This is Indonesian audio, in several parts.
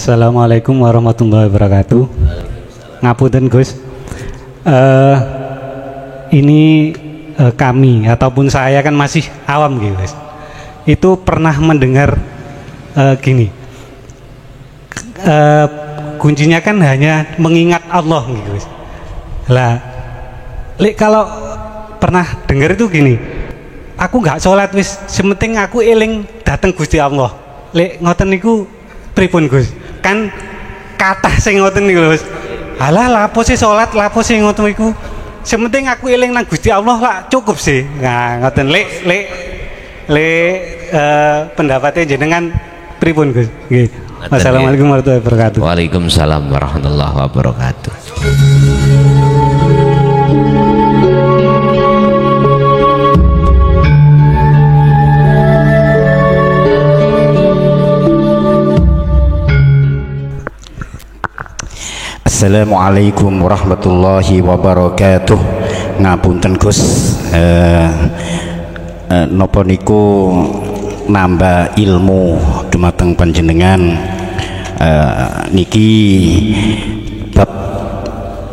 Assalamualaikum warahmatullahi wabarakatuh. Ngapunten Gus. Ini kami ataupun saya kan masih awam gitu Gus. Itu pernah mendengar gini. Kuncinya kan hanya mengingat Allah gitu Gus. Lah, kalau pernah dengar itu gini. Aku nggak sholat wis, sementing aku eling dateng Gusti Allah. Lek ngoten niku pripun Gus? Kan kata sing ngoten niku Gus. Alah lapo sih sholat, lapo sih ngoten niku. Sementing aku eling nang Gusti Allah lah cukup sih. Nah, ngoten lek pendapatnya jenengan pripun Gus? Nggih. Wassalamualaikum warahmatullahi wabarakatuh. Waalaikumsalam warahmatullahi wabarakatuh. Assalamualaikum warahmatullahi wabarakatuh. Ngapunten Gus, napa niku nambah ilmu dumateng panjenengan. Niki bab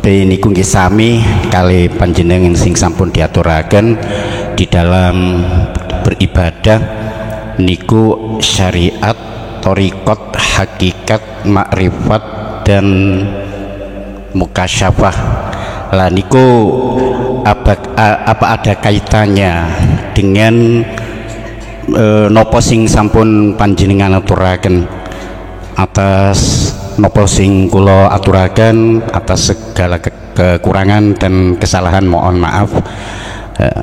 niku nggih sami kali panjenengan sing sampun diaturaken di dalam beribadah niku syariat, thariqat, hakikat, makrifat dan mukasyafah. Lah niku apa ada kaitannya dengan nopo sing sampun panjenengan aturaken, atas nopo sing kula aturaken, atas segala kekurangan dan kesalahan mohon maaf.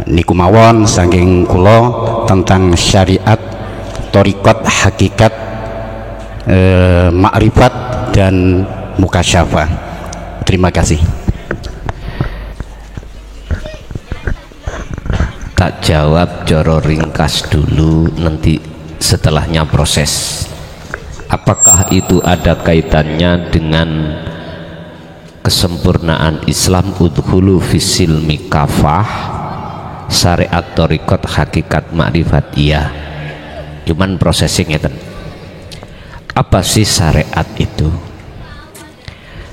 Niku mawon saking kula tentang syariat, thariqat, hakikat, makrifat dan mukasyafah. Terima kasih. Tak jawab coro ringkas dulu, nanti setelahnya proses. Apakah itu ada kaitannya dengan kesempurnaan Islam, udhulu fisil mikafah, syariat, thariqat, hakikat, makrifat? Iya, cuman prosesingnya kan. Apa sih syariat itu?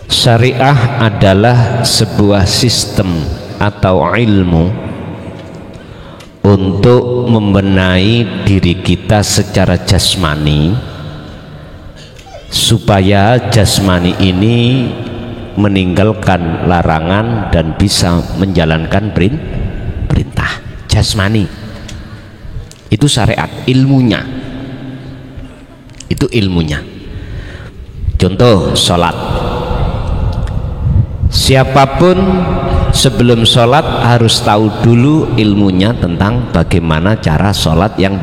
Syariah adalah sebuah sistem atau ilmu untuk membenahi diri kita secara jasmani, supaya jasmani ini meninggalkan larangan dan bisa menjalankan perintah. Jasmani itu syariat, ilmunya itu ilmunya. Contoh sholat, siapapun sebelum sholat harus tahu dulu ilmunya tentang bagaimana cara sholat yang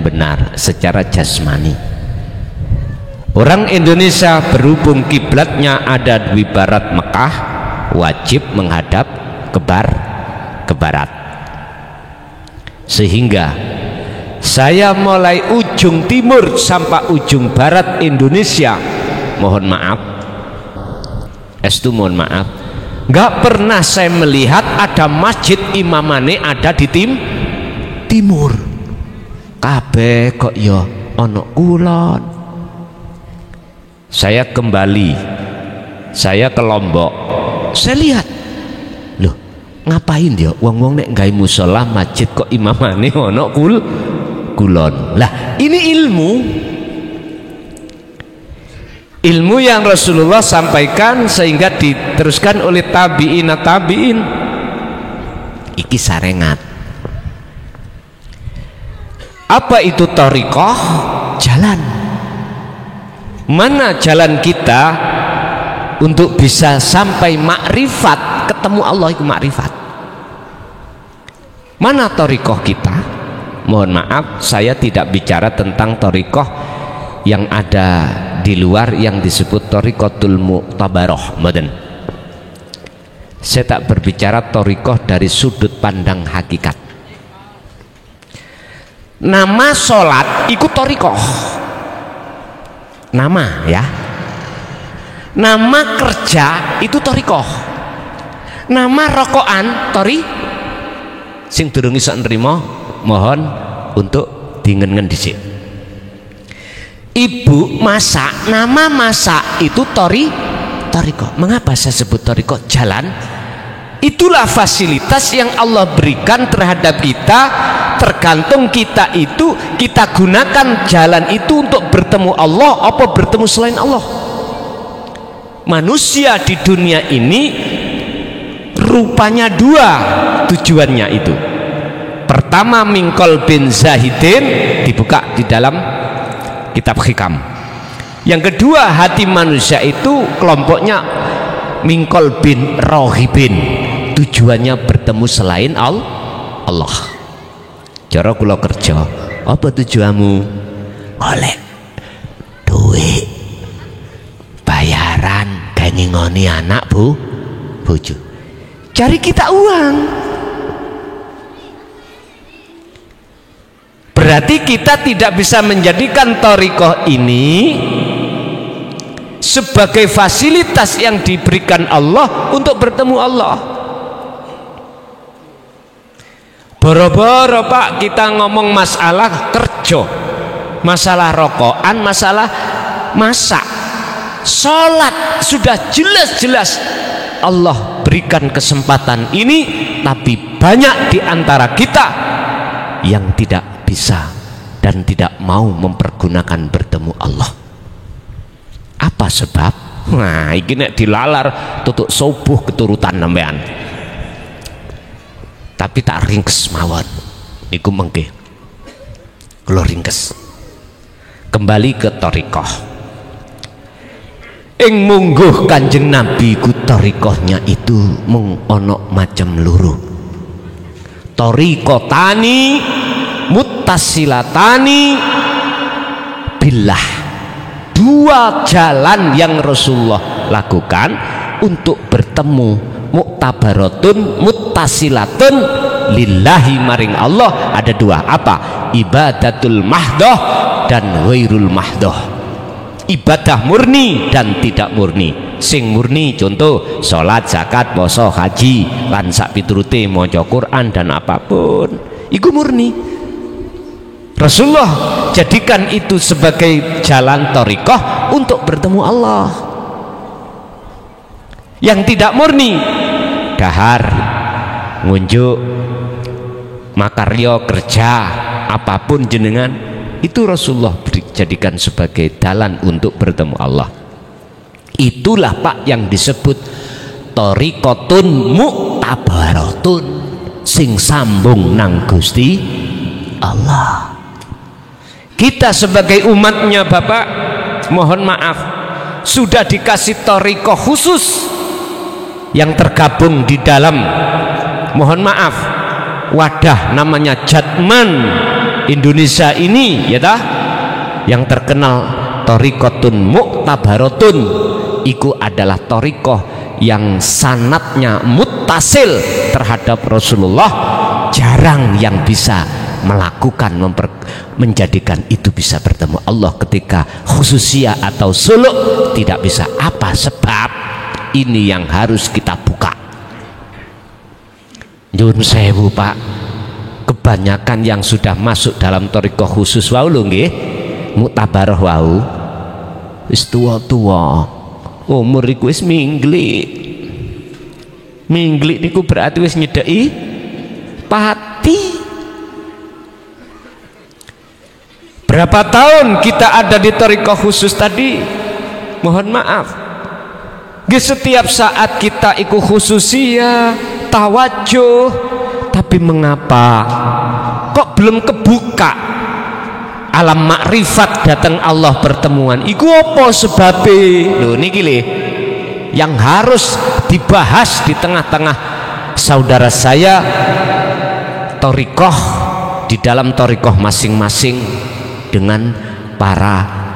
benar secara jasmani. Orang Indonesia berhubung kiblatnya ada di barat Mekah, wajib menghadap ke barat. Sehingga saya mulai ujung timur sampai ujung barat Indonesia, mohon maaf, mohon maaf, nggak pernah saya melihat ada masjid imamane ada di timur. Kabeh kok ya ono kulon. Saya kembali, saya ke Lombok, saya lihat, loh ngapain dia wong-wong nek gawe musala masjid kok imamane ono kulon. Lah ini ilmu yang Rasulullah sampaikan sehingga diteruskan oleh tabi'in. Iki sarengat. Apa itu thariqah? Jalan. Mana jalan kita untuk bisa sampai makrifat, ketemu Allah itu makrifat? Mana thariqah kita? Mohon maaf, saya tidak bicara tentang thariqah yang ada di luar yang disebut thariqatul mu'tabarah, mboten. Saya tak berbicara thariqah dari sudut pandang hakikat. Nama sholat ikut thariqah, nama ya. Nama kerja itu thariqah, nama rokokan sing durung iso nrimo mohon untuk dingen-ngen dhisik. ibu masak, nama masak itu toriko. Mengapa saya sebut toriko? Jalan. Itulah fasilitas yang Allah berikan terhadap kita, tergantung kita itu kita gunakan jalan itu untuk bertemu Allah apa bertemu selain Allah. Manusia di dunia ini rupanya dua tujuannya itu. Pertama, mingkol bin zahidin, dibuka di dalam kitab hikam. Yang kedua, hati manusia itu kelompoknya mingkol bin rohibin, tujuannya bertemu selain Allah. Cara kula kerja, apa tujuanmu? Golek duit, bayaran, gawe ngingoni anak bojo. Cari kita uang. Berarti kita tidak bisa menjadikan thariqah ini sebagai fasilitas yang diberikan Allah untuk bertemu Allah. Boro-boro Pak kita ngomong masalah kerja, masalah rokokan, masalah masak, sholat, sudah jelas-jelas Allah berikan kesempatan ini, tapi banyak di antara kita yang tidak bisa dan tidak mau mempergunakan bertemu Allah. Apa sebab? Nah, ini nek dilalar tutuk subuh keturutan sampean. Tapi tak ringkes mawon. Niku mengke. Kula ringkes. Kembali ke thariqah. Ing mungguh Kanjeng Nabi ku thariqahnya itu mung ana macam loro. Thariqatani muttasilatani billah, dua jalan yang Rasulullah lakukan untuk bertemu, muktabaratun muttasilatun lillahi maring Allah. Ada dua, apa? Ibadatul mahdoh dan ghairul mahdoh, ibadah murni dan tidak murni. Sing murni contoh sholat, zakat, poso, haji lan sak piturute, maca Quran dan apapun, iku murni. Rasulullah jadikan itu sebagai jalan thariqah untuk bertemu Allah. Yang tidak murni, dahar, ngunjuk, makarya, kerja, apapun jenengan, itu Rasulullah jadikan sebagai jalan untuk bertemu Allah. Itulah Pak yang disebut thariqatun muktabaratun, sing sambung nang Gusti Allah. Kita sebagai umatnya Bapak, mohon maaf, sudah dikasih thariqah khusus yang tergabung di dalam, mohon maaf, wadah namanya Jatman Indonesia ini, ya tah, yang terkenal thariqatun muktabaratun. Iku adalah thariqah yang sanatnya muttasil terhadap Rasulullah. Jarang yang bisa melakukan, menjadikan itu bisa bertemu Allah ketika khususiyah atau suluk tidak bisa. Apa sebab? Ini yang harus kita buka. Nyuwun sewu Pak, kebanyakan yang sudah masuk dalam thariqah khusus wau lho nggih, muktabarah wau, wis tua-tua, umur iku wis mingglik. Mingglik niku berarti wis nyedeki pati. Berapa tahun kita ada di thariqah khusus tadi? Mohon maaf, di setiap saat kita ikut khususiyah, tawajuh, tapi mengapa kok belum kebuka alam makrifat datang Allah pertemuan? Iku apa sebabnya? Loh niki lho yang harus dibahas di tengah-tengah saudara saya thariqah, di dalam thariqah masing-masing dengan para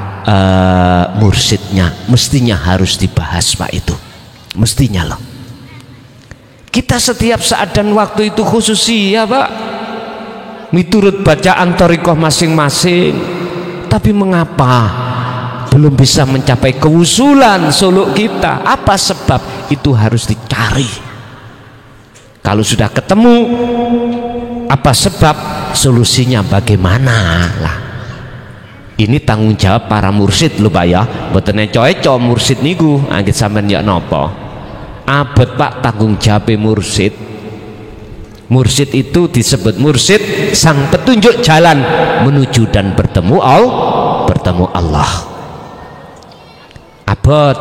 mursyidnya. Mestinya harus dibahas Pak, itu mestinya loh. Kita setiap saat dan waktu itu khususiyah Pak, miturut bacaan thariqah masing-masing, tapi mengapa belum bisa mencapai kewusulan suluk kita? Apa sebab? Itu harus dicari. Kalau sudah ketemu apa sebab, solusinya bagaimana lah. Ini tanggung jawab para mursid lho Pak ya, mboten eco-eco mursid niku anggit sampean ya napa. Abot Pak tanggung jawab mursid. Mursid itu disebut mursid sang petunjuk jalan menuju dan bertemu Allah. Abot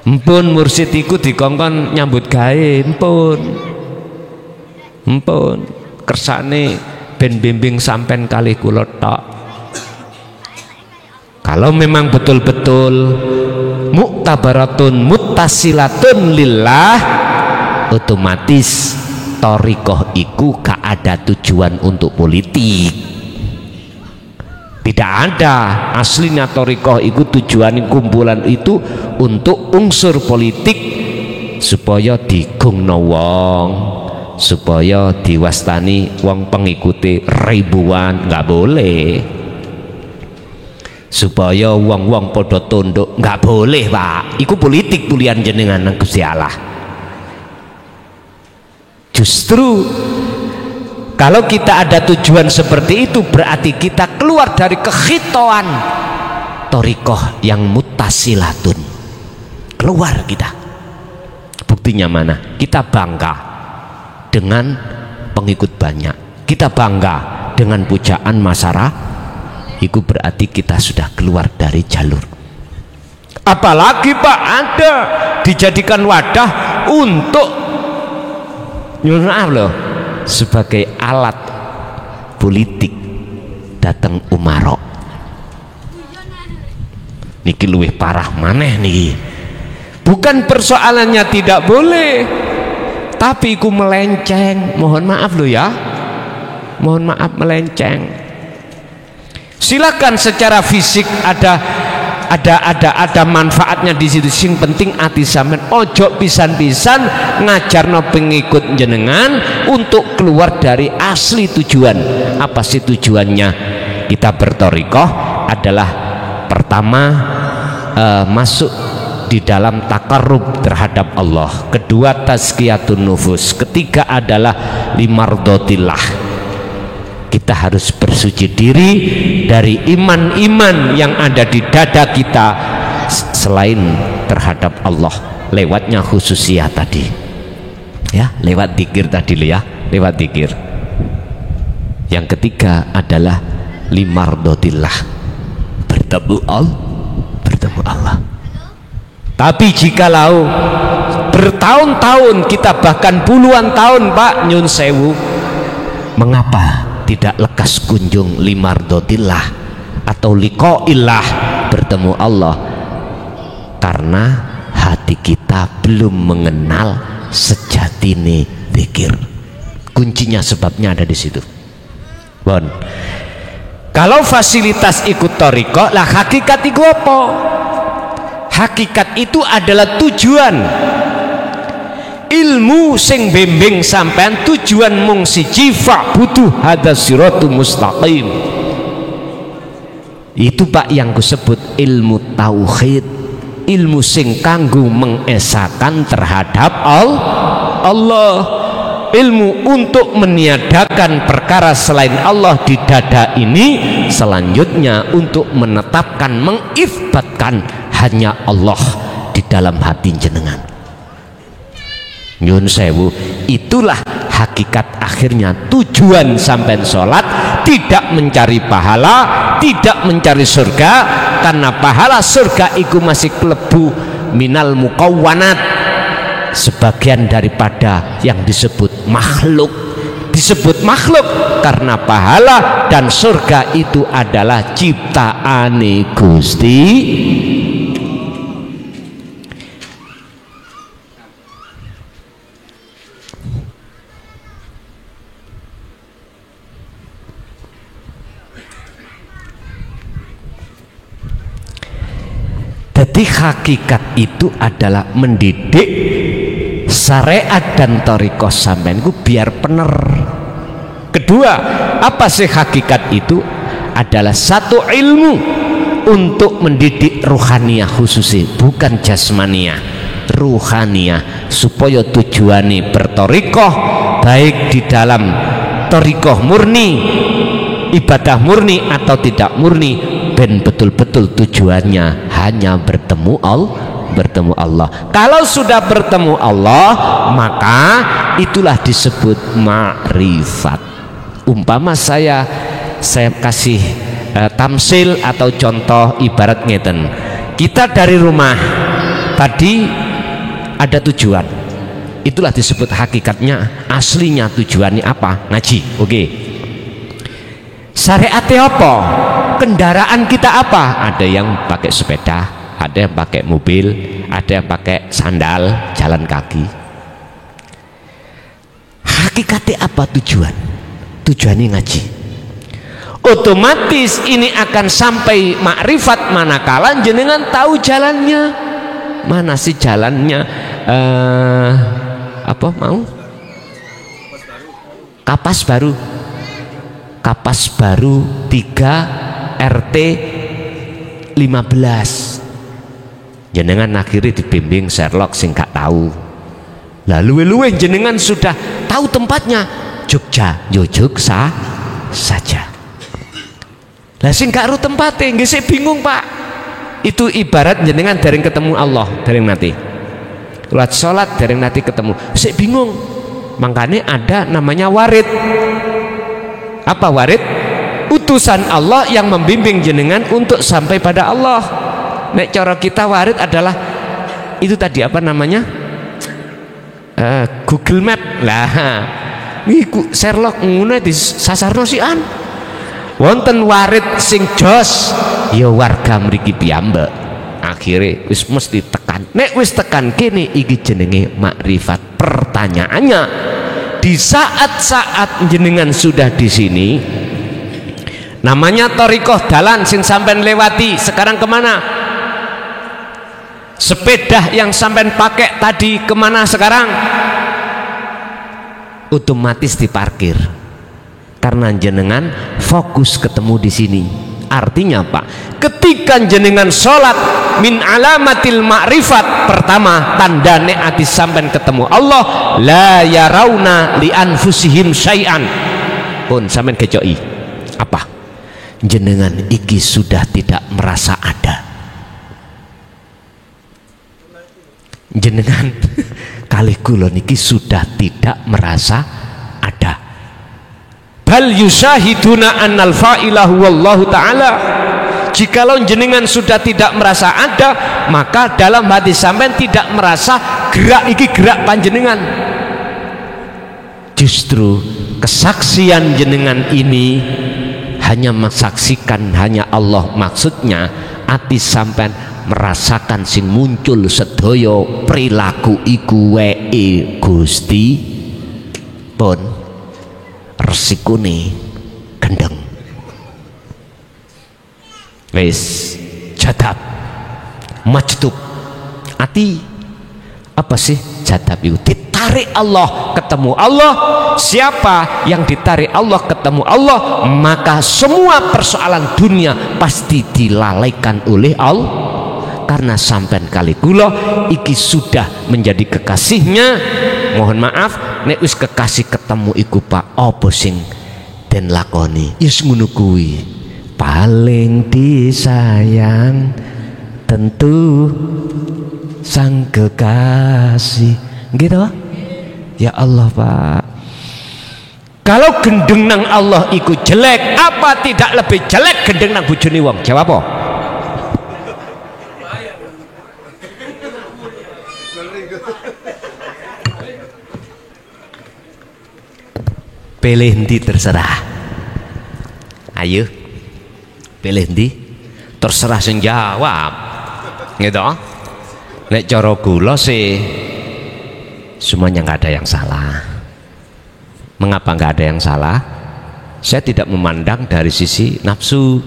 mpun mursid iku dikongkon nyambut gawe mpun kersane ben bimbing sampean kalih kula tok. Kalau memang betul-betul muktabaratun muttasilatun lillah, otomatis thariqah iku gak ada tujuan untuk politik. Tidak ada, aslinya thariqah iku tujuan kumpulan itu untuk unsur politik supaya digungno wong, supaya diwastani wong pengikuti ribuan, nggak boleh. Supaya wong-wong podo tunduk, nggak boleh Pak. Iku politik tulian jenengan nang Gusti Allah. Justru kalau kita ada tujuan seperti itu, berarti kita keluar dari kekhitoan thariqah yang muttasilatun. Keluar kita. Buktinya mana? Kita bangga dengan pengikut banyak, kita bangga dengan pujaan masyarakat. Itu berarti kita sudah keluar dari jalur. Apalagi Pak ada dijadikan wadah untuk sebagai alat politik datang umaro. Niki luwih parah maneh nih. Bukan persoalannya tidak boleh, tapi iku melenceng. Mohon maaf loh ya, mohon maaf melenceng. Silakan secara fisik ada manfaatnya di situ. Sing penting ati sampean ojo pisan-pisan ngajarno pengikut jenengan untuk keluar dari asli tujuan. Apa sih tujuannya kita berthariqah? Adalah pertama masuk di dalam takarrub terhadap Allah, kedua tazkiyatun nufus, ketiga adalah limardhatillah. Kita harus bersuci diri dari iman-iman yang ada di dada kita selain terhadap Allah, lewatnya khususiyah tadi ya, lewat dzikir tadi ya, lewat dzikir. Yang ketiga adalah limardhatillah, bertemu Allah. Tapi jikalau bertahun-tahun, kita bahkan puluhan tahun Pak nyun sewu, mengapa tidak lekas kunjung limardhatillah atau liqa'illah, bertemu Allah? Karena hati kita belum mengenal sejatine dzikir. Kuncinya, sebabnya ada di situ. Bon. Kalau fasilitas ikut thariqah, lah hakikat itu apa? Hakikat itu adalah tujuan. Ilmu sing bimbing sampean tujuan mung siji, fa'budu hadas siratul mustaqim. Itu Pak yang kusebut ilmu tauhid, ilmu sing kanggo mengesakan terhadap Allah, ilmu untuk meniadakan perkara selain Allah di dada ini, selanjutnya untuk menetapkan, mengisbatkan hanya Allah di dalam hati jenengan. Nyun sewu, itulah hakikat akhirnya. Tujuan sampai sholat tidak mencari pahala, tidak mencari surga, karena pahala surga itu masih klebu minal mukawwanat, sebagian daripada yang disebut makhluk. Disebut makhluk karena pahala dan surga itu adalah ciptaane Gusti. Jadi hakikat itu adalah mendidik syariat dan thariqah sampean ku biar bener. Kedua, apa sih hakikat itu? Adalah satu ilmu untuk mendidik ruhaniyah khususnya, bukan jasmaniyah, ruhaniyah, supaya tujuannya berthariqah baik di dalam thariqah murni ibadah murni atau tidak murni, ben betul-betul tujuannya hanya bertemu Allah. Kalau sudah bertemu Allah, maka itulah disebut ma'rifat. Umpama saya kasih tamsil atau contoh ibarat ngeten. Kita dari rumah tadi ada tujuan, itulah disebut hakikatnya, aslinya tujuannya apa? Ngaji. Oke. Syariatnya apa? Kendaraan kita apa? Ada yang pakai sepeda, ada yang pakai mobil, ada yang pakai sandal, jalan kaki. Hakikatnya apa tujuan? Tujuannya ngaji. Otomatis ini akan sampai makrifat manakala jenengan tahu jalannya. Mana sih jalannya? Apa mau? Kapas baru 3 RT 15. Jenengan akhirnya dibimbing Sherlock sing gak tahu. Lalu luwe jenengan sudah tahu tempatnya, Jogja, Jogja saja. Lah sing gak ru tempatnya nggih sik bingung, Pak. Itu ibarat jenengan dereng ketemu Allah, dereng nanti. Salat dereng nanti ketemu, sik bingung. Makanya ada namanya warid. Apa warid? Utusan Allah yang membimbing jenengan untuk sampai pada Allah. Nek cara kita warid adalah itu tadi apa namanya? Google Map lah. Iku Sherlock ngono di sasarno sian. Wonten warid sing jos ya warga mriki piyambak. Akhire wis mesti tekan. Nek wis tekan kene iki jenenge makrifat. Pertanyaannya, di saat-saat jenengan sudah di sini, namanya thariqah dalan sing sampean lewati, sekarang kemana? Sepeda yang sampean pakai tadi kemana sekarang? Otomatis diparkir karena jenengan fokus ketemu di sini. Artinya apa? Ketika jenengan sholat, min alamatil ma'rifat, pertama tandane ati sampean ketemu Allah, la yarauna li anfusihim syai'an. Pun sampean kecoki apa? Jenengan iki sudah tidak merasa ada. Jenengan kali kula niki sudah tidak merasa ada. Bal yusyahiduna annal fa'ilahu wallahu ta'ala. Jikalau jenengan sudah tidak merasa ada, maka dalam hati sampean tidak merasa gerak iki gerak panjenengan. Justru kesaksian jenengan ini hanya mensaksikan hanya Allah, maksudnya ati sampean merasakan sing muncul sedaya perilaku iku wae Gusti pun resikune gendeng. Wis jadab majdub ati apa sih jadab itu? Ditarik Allah, ketemu Allah. Siapa yang ditarik Allah, ketemu Allah, maka semua persoalan dunia pasti dilalaikan oleh Allah. Karena sampean kali kula iki sudah menjadi kekasihnya. Mohon maaf nek wis kekasih ketemu iku Pak apa sing den lakoni wis ngono kuwi. Paling disayang tentu sang kekasih gitu. Ya Allah Pak, kalau gendeng nang Allah iku jelek, apa tidak lebih jelek gendeng nang bojone wong? Jawab apa? Pilih ndi terserah. Ayo pilih ndi terserah sing jawab gitu. Nek cara kula sih semuanya nggak ada yang salah. Mengapa nggak ada yang salah? Saya tidak memandang dari sisi nafsu,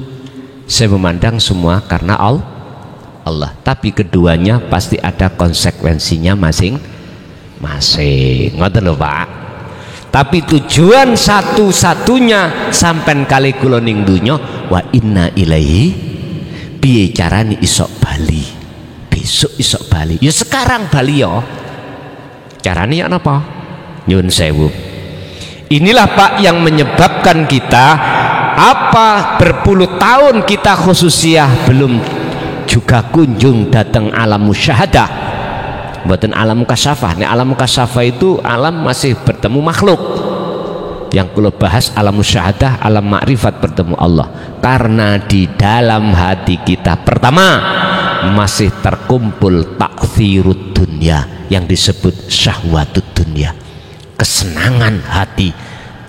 saya memandang semua karena Allah. Tapi keduanya pasti ada konsekuensinya masing-masing. Ngoten lho Pak. Tapi tujuan satu-satunya sampean kali kula ning donya wa inna ilaihi, piye carane isok bali, besok isok bali, ya sekarang bali ya. Carane ya napa? Nyun sewu. Inilah Pak yang menyebabkan kita apa berpuluh tahun kita khususiyah belum juga kunjung datang alam musyahadah, buatan alam mukasyafah. Nih alam mukasyafah itu alam masih bertemu makhluk. Yang kalau bahas alam musyahadah, alam makrifat bertemu Allah. Karena di dalam hati kita pertama masih terkumpul takfirud dunia, yang disebut syahwatud dunia, kesenangan hati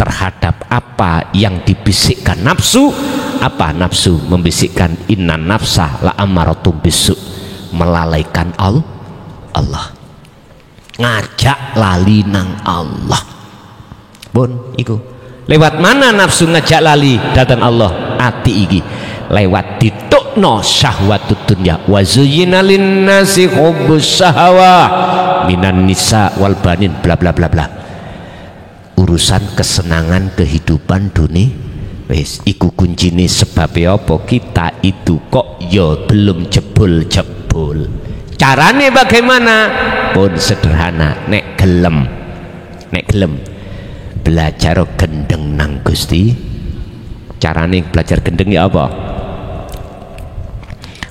terhadap apa yang dibisikkan nafsu. Apa nafsu? Membisikkan inna nafsa la amaratum bisu, melalaikan Allah, ngajak lali nang Allah. Bon, iku lewat mana nafsu ngajak lali datang Allah? Ati iki lewat ditukno syahwatud dunya. Wa zuyyina linnasi hubbus syahawah minan nisa wal banin bla bla bla bla. Urusan kesenangan kehidupan dunia, wis iku kuncine. Sebabnya apa? Kita itu kok ya belum jebul-jebul. Carane bagaimana? Pun sederhana, nek gelem belajar gendeng nang Gusti. Carane belajar gendeng ya apa?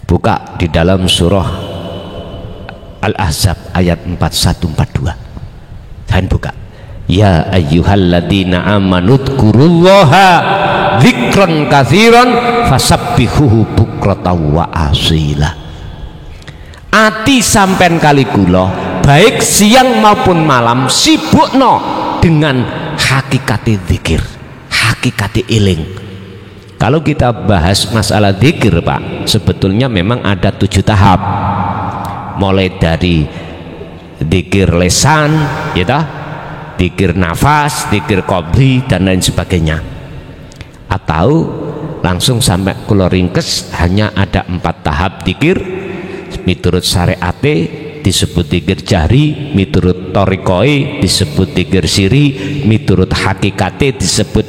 Buka di dalam surah Al-Ahzab ayat 4142. Dan buka. Ya ayyuhalladzina amanu dzkurullaha dzikran katsiran fasabbihuhu bukratan wa asila. Ati sampean kali kula baik siang maupun malam sibukno dengan hakikati zikir, hakikati iling. Kalau kita bahas masalah zikir Pak, sebetulnya memang ada 7 tahap. Mulai dari zikir lesan, ya toh, zikir nafas, zikir qabli dan lain sebagainya. Atau langsung sampai kula ringkes hanya ada 4 tahap zikir. Miturut syariate disebut zikir jahri, miturut torikoi disebut zikir siri, miturut hakikate disebut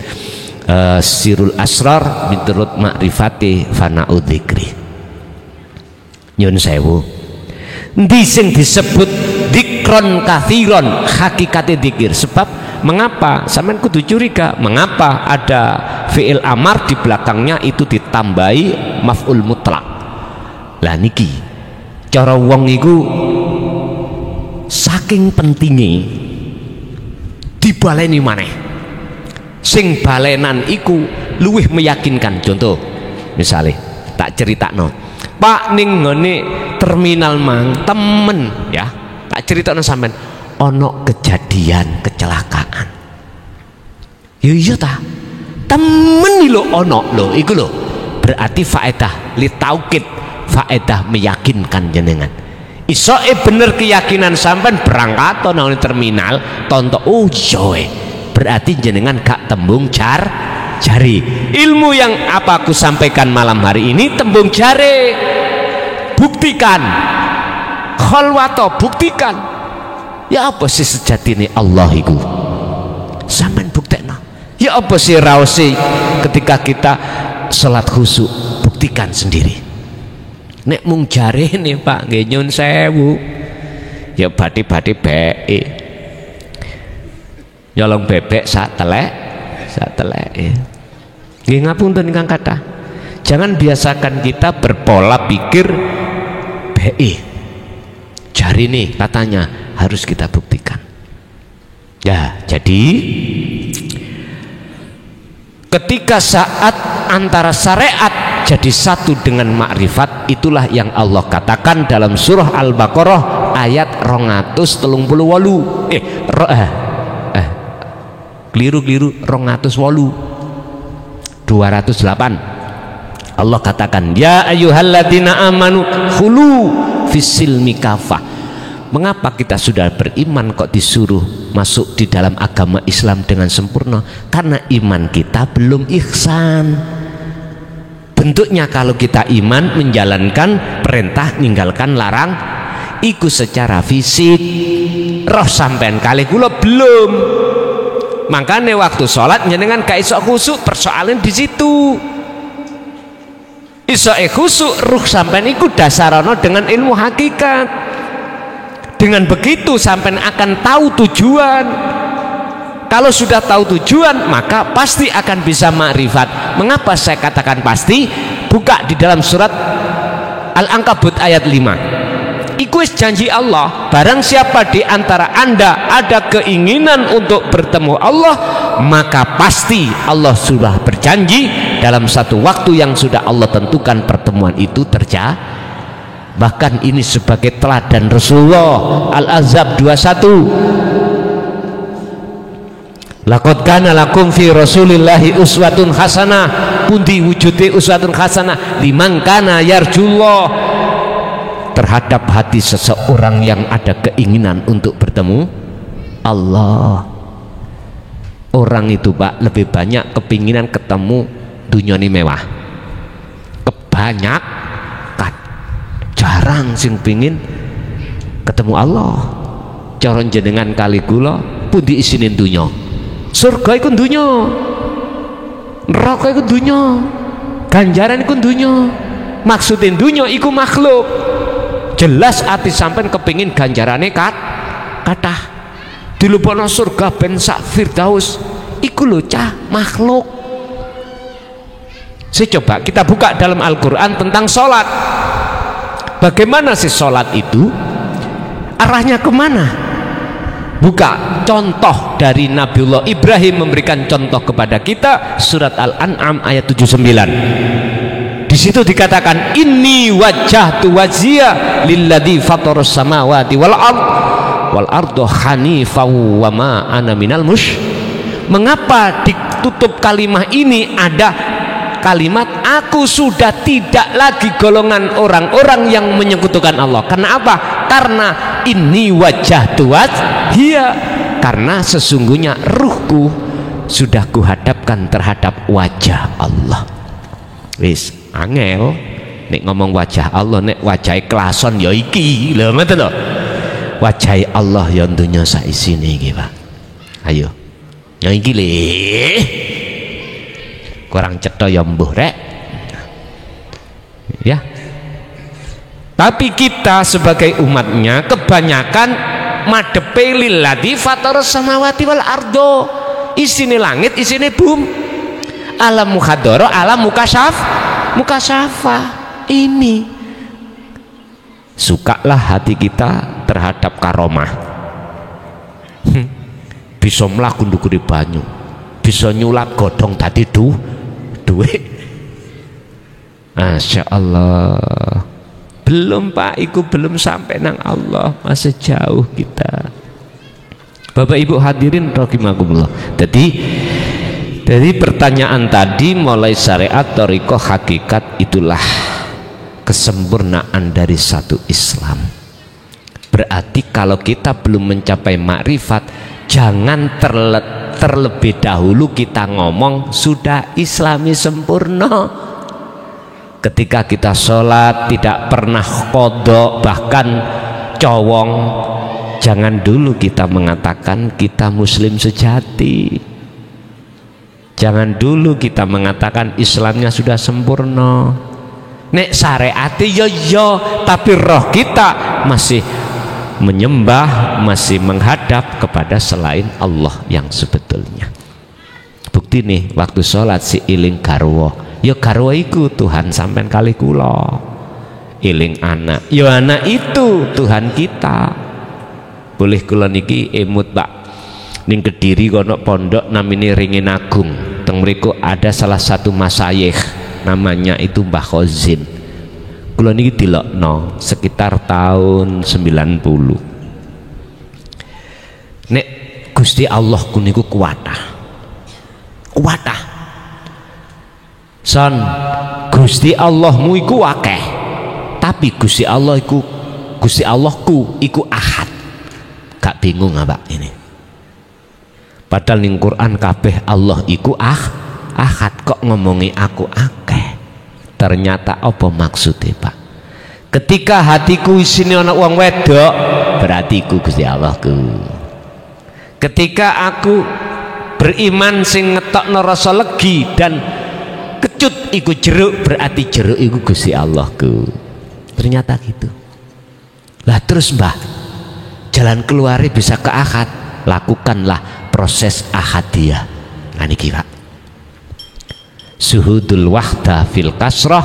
sirul asrar, miturut makrifate fana'u dzikri. Nyun sewu, ndi sing disebut dzikron kathiron, hakikate dzikir. Sebab mengapa sampean kudu curiga, mengapa ada fi'il amar di belakangnya itu ditambahi maf'ul mutlak. Lah niki cara wong iku saking pentingnya dibaleni maneh. Sing balenan iku luwih meyakinkan. Contoh misalnya tak ceritakno, Pak ning ngene terminal mang temen ya, tak ceritakno sampean ono kejadian kecelakaan. Ya iya ta, temen lho ono lho, iku lho berarti faedah li taukid, faedah meyakinkan jenengan. Isoe bener keyakinan sampean berangkat nang terminal tonton oh joe, berarti jenengan gak tembung jari. Ilmu yang apa aku sampaikan malam hari ini tembung jari. Buktikan kholwato, buktikan. Ya apa sih sejatine Allah iku? Sampean buktekno. Ya apa sih raosi ketika kita salat khusyuk? Buktikan sendiri. Nek mung jare nih Pak nggih nyun sewu, ya bati-bati beke nyolong bebek sak telek ya. Nggih ngapunten ingkang kathah, jangan biasakan kita berpola pikir beke jari nih katanya, harus kita buktikan ya. Jadi ketika saat antara syariat jadi satu dengan makrifat, itulah yang Allah katakan dalam surah Al-Baqarah ayat 238. Keliru 208. Allah katakan ya ayyuhalladzina amanu khulu fisilmi kafah. Mengapa kita sudah beriman kok disuruh masuk di dalam agama Islam dengan sempurna? Karena iman kita belum ihsan. Bentuknya kalau kita iman menjalankan perintah ninggalkan larang iku secara fisik. Roh sampean kali kula belum. Makanya waktu sholat jenengan gak iso khusuk, persoalan di situ. Iso khusuk ruh sampean iku dasarana dengan ilmu hakikat. Dengan begitu sampean akan tahu tujuan. Kalau sudah tahu tujuan, maka pasti akan bisa makrifat. Mengapa saya katakan pasti? Buka di dalam surat Al-Ankabut ayat 5. Iku janji Allah, barang siapa di antara Anda ada keinginan untuk bertemu Allah, maka pasti Allah sudah berjanji dalam satu waktu yang sudah Allah tentukan pertemuan itu terjadi. Bahkan ini sebagai teladan Rasulullah. Al-Ahzab 21. Laqad kana lakum fi Rasulillahi uswatun hasanah. Pundi wujude uswatun hasanah liman kana yarjullah, terhadap hati seseorang yang ada keinginan untuk bertemu Allah. Orang itu Pak lebih banyak kepinginan ketemu dunia ini mewah, kebanyakan, jarang sing pingin ketemu Allah. Cara jenengan kali kula pundi isine dunya? Surga iku dunya, neraka iku dunya, ganjaran iku dunya. Maksudin dunya iku makhluk. Jelas ati sampean kepingin ganjarane kathah. Dilebokno surga ben sak firdaus iku lho cah makhluk. Coba kita buka dalam Al-Qur'an tentang sholat. Bagaimana sih sholat itu? Arahnya kemana? Buka contoh dari Nabiullah Ibrahim memberikan contoh kepada kita, surat Al-An'am ayat 79. Di situ dikatakan inni wajjahtu wajhiya lilladzi fatarus samawati wal arda hanifan wa ma ana minal Mengapa ditutup kalimat ini ada kalimat aku sudah tidak lagi golongan orang-orang yang menyekutukan Allah. Kenapa? Karena ini wajah tuat hiya, karena sesungguhnya ruhku sudah kuhadapkan terhadap wajah Allah. Wis angel nek ngomong wajah Allah, nek wajah klason ya iki lho, ngoten lho. Wajah Allah ya dunya sak isine iki Pak. Ayo ya iki le kurang cetha ya mbuh rek ya. Tapi kita sebagai umatnya kebanyakan madepe lilladzi fatarus samawati wal ardo, isine langit isine bumi, alam mukhadara alam mukasyafa. Ini sukalah hati kita terhadap karomah. Bisa mlaku ndukure banyu, bisa nyulap godhong tadi duit. Masya Allah. Belum Pak, iku belum sampai nang Allah, masih jauh kita. Bapak Ibu hadirin rahimakumullah. Jadi pertanyaan tadi mulai syariat, thariqah, hakikat, itulah kesempurnaan dari satu Islam. Berarti kalau kita belum mencapai makrifat, jangan terlebih dahulu kita ngomong sudah Islami sempurna. Ketika kita sholat tidak pernah kodok bahkan cowong, jangan dulu kita mengatakan kita muslim sejati. Jangan dulu kita mengatakan Islamnya sudah sempurna. Nek syariati yo, tapi roh kita masih menyembah, masih menghadap kepada selain Allah yang sebetulnya. Bukti nih waktu sholat si iling garwa, ya garwa iku Tuhan sampean kali kula. Iling anak, ya anak itu Tuhan kita. Boleh kula niki emut Pak, ning Kediri kono pondok namine Ringin Agung. Teng mriku ada salah satu masayikh namanya itu Mbah Khozin. Kula niki dilokno sekitar tahun 90. Nek Gusti Allah ku niku kuwatah. Son, Gusti Allahmu iku akeh, tapi Gusti Allah iku, Gusti Allahku iku ahad. Gak bingung apa ini? Padahal ning Quran kabeh Allah iku ahad, kok ngomongi aku akeh. Ternyata apa maksudnya Pak? Ketika hatiku isine ana wong wedok, berarti iku Gusti Allahku. Ketika aku beriman sing ngetokno rasa legi dan kecut iku jeruk, berarti jeruk iku Gusti Allahku. Ternyata gitu. Lah terus Mbah, jalan keluarnya bisa ke akad, lakukanlah proses ahadiyah. Nah niki Pak, suhudul wahdah fil kasrah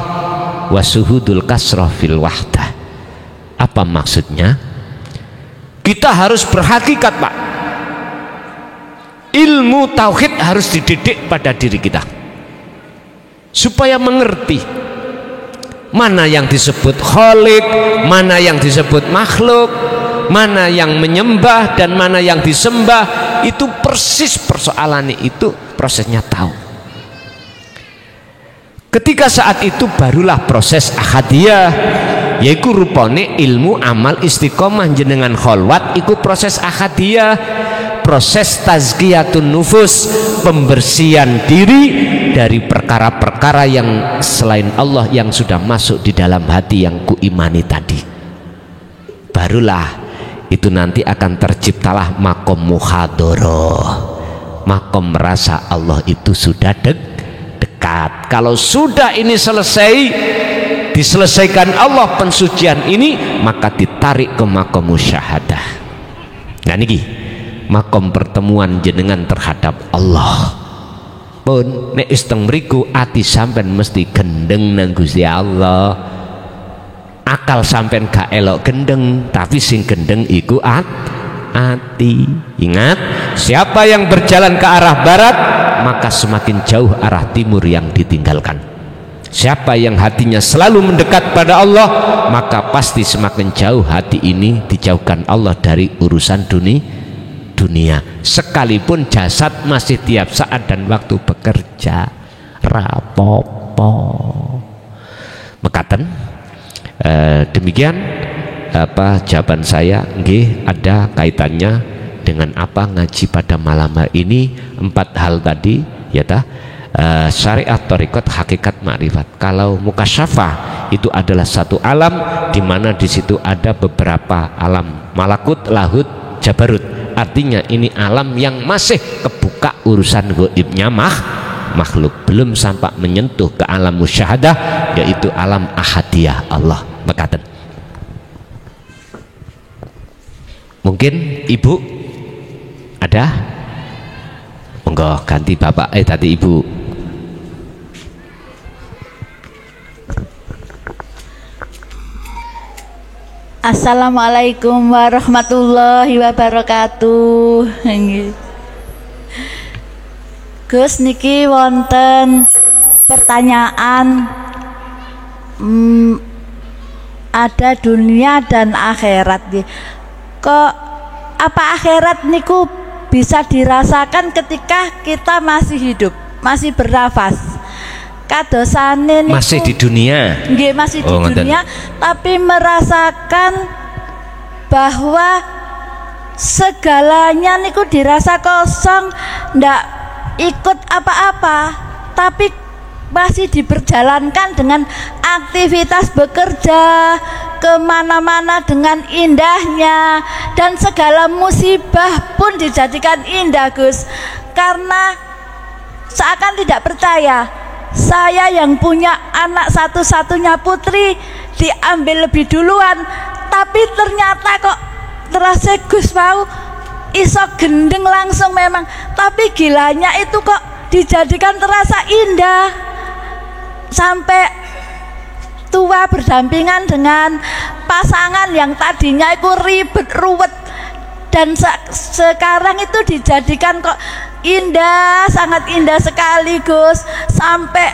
wa suhudul kasrah fil wahdah. Apa maksudnya? Kita harus berhakikat Pak, ilmu tauhid harus dididik pada diri kita supaya mengerti mana yang disebut khalik, mana yang disebut makhluk, mana yang menyembah dan mana yang disembah. Itu persis persoalannya, itu prosesnya tahu. Ketika saat itu barulah proses ahadiyah, yaitu rupane ilmu amal istiqomah jenengan kholwat, itu proses ahadiyah, proses tazkiyatun nufus, pembersihan diri dari perkara-perkara yang selain Allah yang sudah masuk di dalam hati yang kuimani tadi. Barulah itu nanti akan terciptalah makom muhadoroh, makom merasa Allah itu sudah dekat. Kalau sudah ini selesai, diselesaikan Allah pensucian ini, maka ditarik ke makom musyahadah. Nah niki makom pertemuan jenengan terhadap Allah. Pun nek isteng mriku ati sampean mesti gendeng nang Gusti Allah. Akal sampean gak elok gendeng, tapi sing gendeng iku ati. Ingat, siapa yang berjalan ke arah barat, maka semakin jauh arah timur yang ditinggalkan. Siapa yang hatinya selalu mendekat pada Allah, maka pasti semakin jauh hati ini dijauhkan Allah dari urusan dunia. Sekalipun jasad masih tiap saat dan waktu bekerja rapopo. Mekaten demikian jawaban saya. Nggih, ada kaitannya dengan apa ngaji pada malam hari ini. 4 hal tadi ya ta. Syariat, thariqat, hakikat, makrifat. Kalau mukasyafah itu adalah satu alam di mana di situ ada beberapa alam, malakut, lahut, jabarut. Artinya ini alam yang masih kebuka urusan gaibnya makhluk, belum sampai menyentuh ke alam musyahadah, yaitu alam ahadiyah Allah. Mekaten. Mungkin Ibu ada? Monggo ganti Bapak tadi Ibu. Assalamualaikum warahmatullahi wabarakatuh. Gus niki wonten pertanyaan, ada dunia dan akhirat. Kok apa akhirat niku bisa dirasakan ketika kita masih hidup, masih bernafas? Kadosane niku masih di dunia. Nggih, masih di dunia, tapi merasakan bahwa segalanya niku dirasa kosong, ndak ikut apa-apa, tapi masih diperjalankan dengan aktivitas bekerja kemana-mana dengan indahnya, dan segala musibah pun dijadikan indah Gus, karena seakan tidak percaya. Saya yang punya anak satu-satunya putri diambil lebih duluan, tapi ternyata kok terasa Gus mau iso gendeng langsung memang, tapi gilanya itu kok dijadikan terasa indah sampai tua berdampingan dengan pasangan yang tadinya itu ribet ruwet, dan sekarang itu dijadikan kok indah, sangat indah sekali Gus, sampai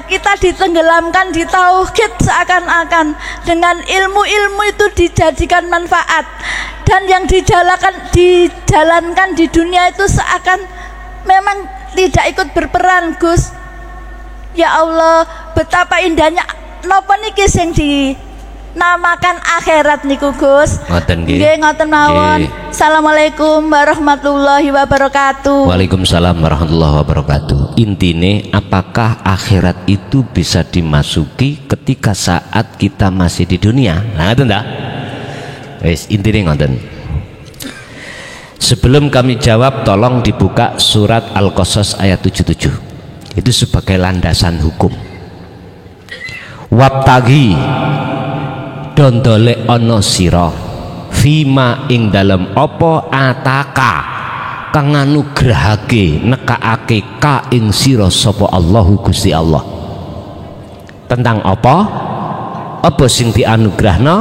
kita ditenggelamkan di tauhid seakan-akan, dengan ilmu-ilmu itu dijadikan manfaat, dan yang dijalankan di dunia itu seakan memang tidak ikut berperan Gus. Ya Allah, betapa indahnya napa niki sing dinamakan akhirat niku Gus. Ngoten nggih. Nggih, ngoten mawon. Assalamualaikum warahmatullahi wabarakatuh. Waalaikumsalam warahmatullahi wabarakatuh. Intine, apakah akhirat itu bisa dimasuki ketika saat kita masih di dunia? Nah, ngoten ta? Wis, intine ngoten. Sebelum kami jawab, tolong dibuka surat Al-Qasas ayat 77. Itu sebagai landasan hukum. Wabtagi dondole ono sira fima ing dalem opo ataka kang nganugrahake nekakake ka ing sira sapa Allahu Gusti Allah. Tentang apa? Apa sing dianugrahna?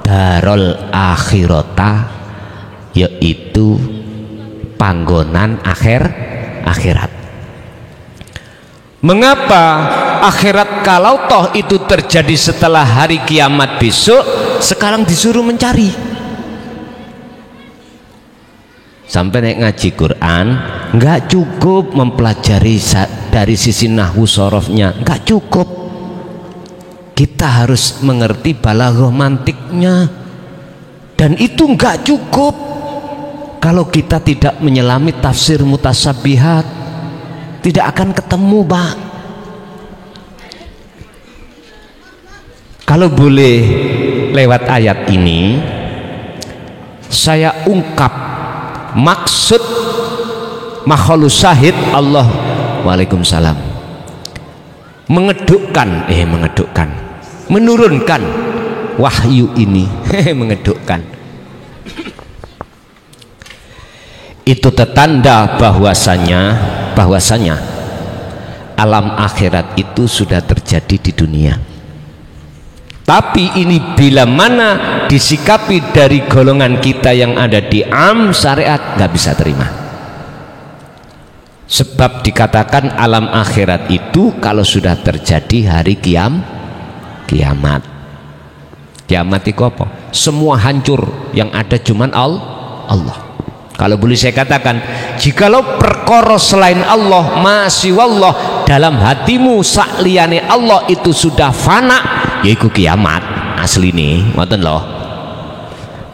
Darul akhirata, yaitu panggonan akhirat. Mengapa akhirat kalau toh itu terjadi setelah hari kiamat besok, sekarang disuruh mencari? Sampai naik ngaji Quran nggak cukup mempelajari dari sisi nahwu sorofnya, nggak cukup. Kita harus mengerti balaghah mantiknya, dan itu nggak cukup kalau kita tidak menyelami tafsir mutasyabihat, tidak akan ketemu, Pak. Kalau boleh lewat ayat ini saya ungkap maksud makhluk syahid Allah. Waalaikumsalam. Menurunkan wahyu ini mengedukkan. Itu tertanda bahwasanya alam akhirat itu sudah terjadi di dunia. Tapi ini bila mana disikapi dari golongan kita yang ada di syariat nggak bisa terima. Sebab dikatakan alam akhirat itu kalau sudah terjadi hari kiamat. Kiamat itu apa? Semua hancur, yang ada cuman Allah. Kalau boleh saya katakan, jikalau perkara selain Allah, masih wallah, dalam hatimu sakliyane Allah itu sudah fana, yaitu kiamat asli nih, ngoten loh.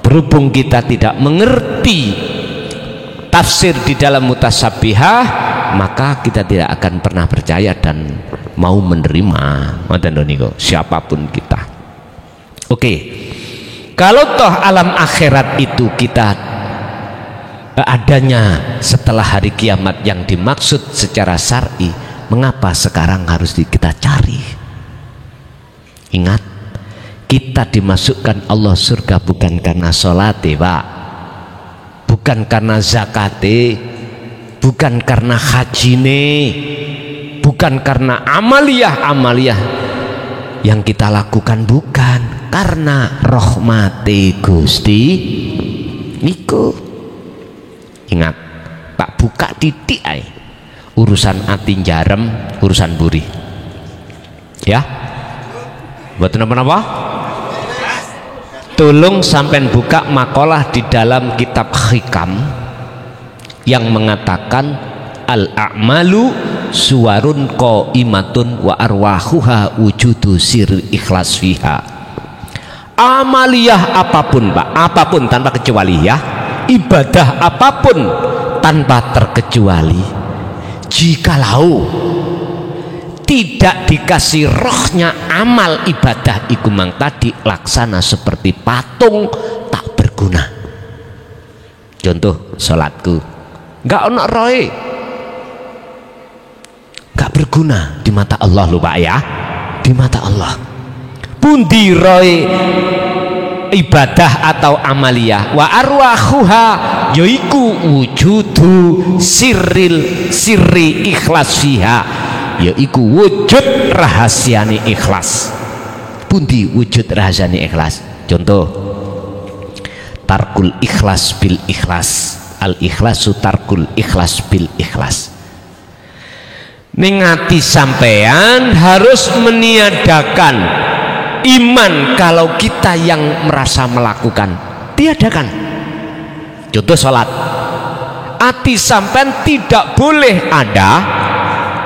Berhubung kita tidak mengerti tafsir di dalam mutasabbihah, maka kita tidak akan pernah percaya dan mau menerima, ngoten lho niku, siapapun kita. Oke. Kalau toh alam akhirat itu kita adanya setelah hari kiamat yang dimaksud secara syar'i, mengapa sekarang harus kita cari? Ingat, kita dimasukkan Allah surga bukan karena sholate, Pak, bukan karena zakate, bukan karena hajine, bukan karena amaliyah yang kita lakukan, bukan karena rahmati Gusti niku. Ingat, Pak, buka titik ae. Urusan ati jarem, urusan buri. Ya? Mboten napa-napa? Tolong sampean buka makalah di dalam kitab Hikam yang mengatakan al-a'malu suwarun qaimatun wa arwahuha wujudu sir ikhlas fiha. Amaliyah apapun, Pak, apapun tanpa kecuali, ya. Ibadah apapun tanpa terkecuali, jikalau tidak dikasih rohnya amal ibadah iku mang tadi laksana seperti patung, tak berguna. Contoh salatku nggak ono roe, nggak berguna di mata Allah, lupa ya, di mata Allah. Pundi roe ibadah atau amaliyah wa arwahuha, yaiku wujudu sirri ikhlas fiha, yaiku wujud rahasiane ikhlas. Pundi wujud rahasiane ikhlas? Contoh, tarkul ikhlas bil ikhlas, al ikhlasu tarkul ikhlas bil ikhlas. Ning ati sampean harus meniadakan iman kalau kita yang merasa melakukan, tiadakan. Contoh sholat, hati sampean tidak boleh ada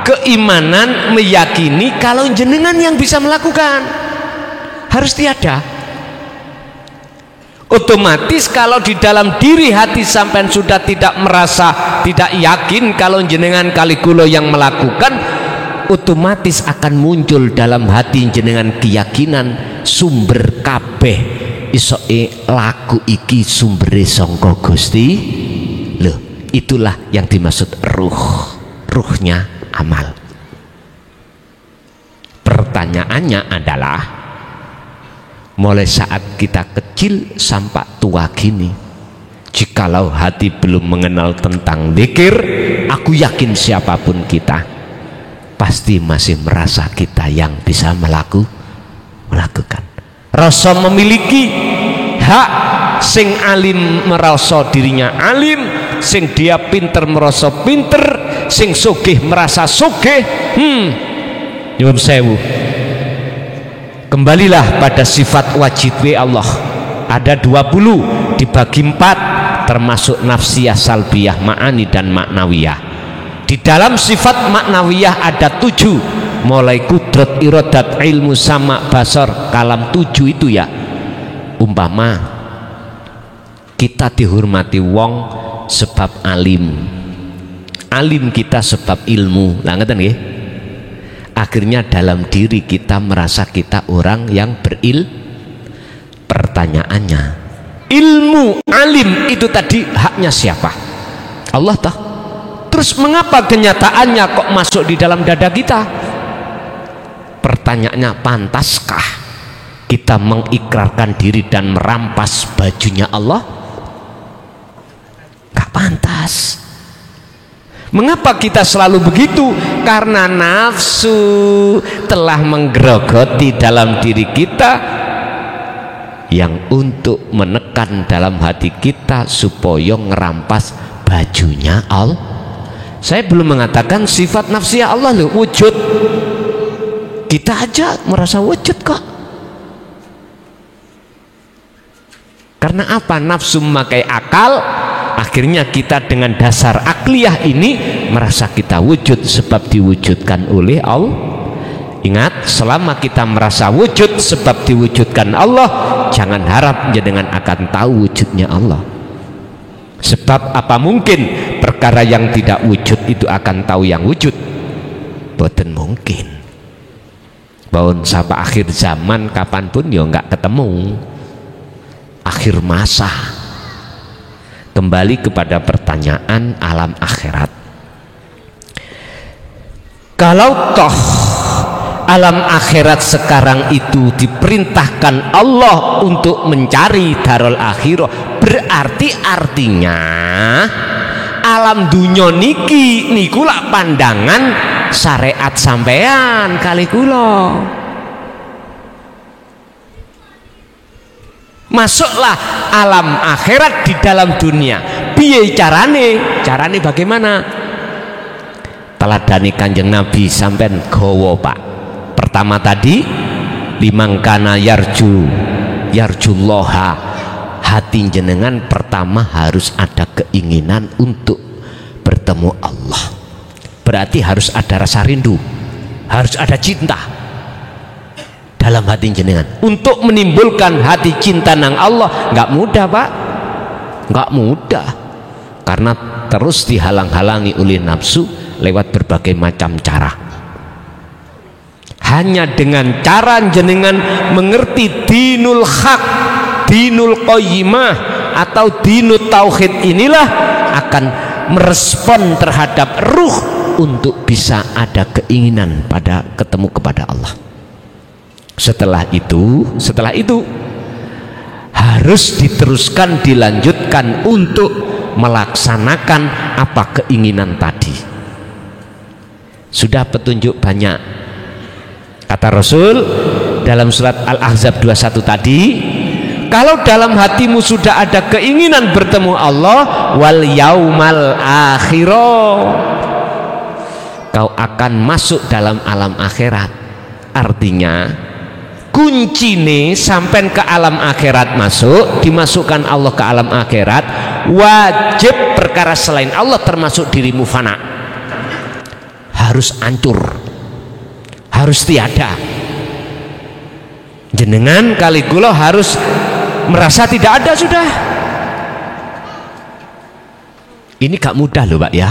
keimanan meyakini kalau jenengan yang bisa melakukan, harus tiada. Otomatis kalau di dalam diri hati sampean sudah tidak merasa, tidak yakin kalau jenengan kalikulo yang melakukan, otomatis akan muncul dalam hati jenengan keyakinan sumber kabeh isoke laku iki sumbere sangka Gusti. Loh, itulah yang dimaksud ruhnya amal. Pertanyaannya adalah, mulai saat kita kecil sampai tua gini, Jikalau hati belum mengenal tentang zikir, aku yakin siapapun kita pasti masih merasa kita yang bisa melakukan. Rasa memiliki hak, sing alim merasa dirinya alim, sing dia pinter merasa pinter, sing sugih merasa sugih. Nyuwun sewu, kembalilah pada sifat wajib Allah. Ada 20 dibagi 4, termasuk nafsiyah, salbiyah, ma'ani dan maknawiyah. Di dalam sifat maknawiyah ada 7, mulai kudrat, iradat, ilmu, sama, basar, kalam. 7 itu ya. Umpama kita dihormati wong sebab alim, alim kita sebab ilmu, lah ngeten nggih. Akhirnya dalam diri kita merasa kita orang yang pertanyaannya, ilmu, alim itu tadi haknya siapa? Allah toh. Terus mengapa kenyataannya kok masuk di dalam dada kita? Pertanyaannya, pantaskah kita mengikrarkan diri dan merampas bajunya Allah? Gak pantas. Mengapa kita selalu begitu? Karena nafsu telah menggerogoti dalam diri kita, yang untuk menekan dalam hati kita supaya ngerampas bajunya Allah. Saya belum mengatakan sifat nafsiyah Allah loh, wujud. Kita aja merasa wujud kok. Karena apa? Nafsu memakai akal, akhirnya kita dengan dasar akliyah ini merasa kita wujud sebab diwujudkan oleh Allah. Ingat, selama kita merasa wujud sebab diwujudkan Allah, jangan harap jenengan akan tahu wujudnya Allah. Sebab apa mungkin perkara yang tidak wujud itu akan tahu yang wujud? Boten mungkin. Bahwa sampai akhir zaman kapanpun ya nggak ketemu. Akhir masa. Kembali kepada pertanyaan alam akhirat. Kalau toh alam akhirat sekarang itu diperintahkan Allah untuk mencari darul akhirah, berarti artinya alam dunya niki niku lak pandangan syariat sampean kali kula. Masuklah alam akhirat di dalam dunia. Piye carane? Carane bagaimana? Teladani Kanjeng Nabi sampean gawa, Pak. Pertama tadi, limangkana yarjullaha, hati jenengan pertama harus ada keinginan untuk bertemu Allah. Berarti harus ada rasa rindu, harus ada cinta dalam hati jenengan. Untuk menimbulkan hati cinta nang Allah nggak mudah, Pak, nggak mudah, karena terus dihalang-halangi oleh nafsu lewat berbagai macam cara. Hanya dengan cara jenengan mengerti dinul haq, dinul qayyimah atau dinul tauhid, inilah akan merespon terhadap ruh untuk bisa ada keinginan pada ketemu kepada Allah. Setelah itu harus diteruskan, dilanjutkan untuk melaksanakan apa keinginan tadi. Sudah petunjuk banyak. Kata Rasul dalam surat Al-Ahzab 21 tadi, kalau dalam hatimu sudah ada keinginan bertemu Allah, wal yaumal akhirah, kau akan masuk dalam alam akhirat. Artinya kuncine sampai ke alam akhirat masuk, dimasukkan Allah ke alam akhirat, wajib perkara selain Allah termasuk dirimu fana, harus hancur, harus tiada. Jenengan kali kula harus merasa tidak ada sudah. Ini gak mudah loh, Pak ya.